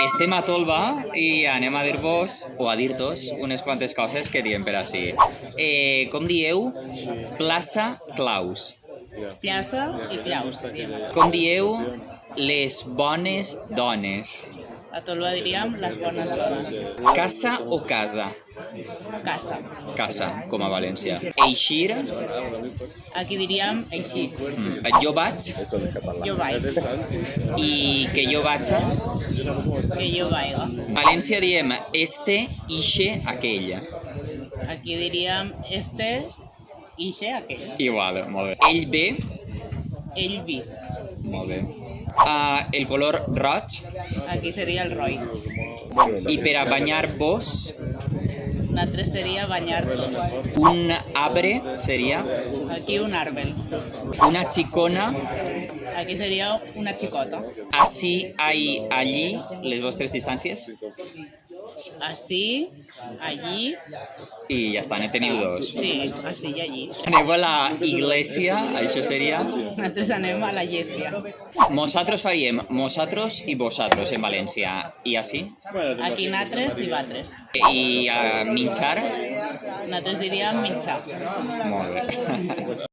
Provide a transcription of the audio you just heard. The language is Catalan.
Estem a Tolba i anem a dir-vos, o a dir-vos, unes quantes coses que diem per així. Com dieu? Plaça Claus. Plaça i claus, diem. Com dieu? Les bones dones. A Tolba diríem les bones dones. Casa o casa? Casa. Casa, com a València. Eixir, Aquí diríem així. jo vaig, Jo vaig. i que jo vaig. Que jo vaiga. A València diem este, ixe, aquella. Aquí diríem este, ixe, aquell. Igual, molt bé. Ell ve, Ell vi. molt bé. El color roig, Aquí seria el roi. i per a banyar-vos, L'altre seria banyar-nos. un arbre seria Aquí un àrbol. una xicona, Aquí seria una xicota. així, ahí, allí, les vostres distàncies, Així, allí, i ja està, ne teniu dos. sí, així i allí. Aneu a la iglesia, això seria... Nosaltres anem a la Llèsia. Nosaltres faríem mosatros i vosatros en València, i així? Aquí natres i batres. I a minxar, Nosaltres diríem mitjà. molt bé.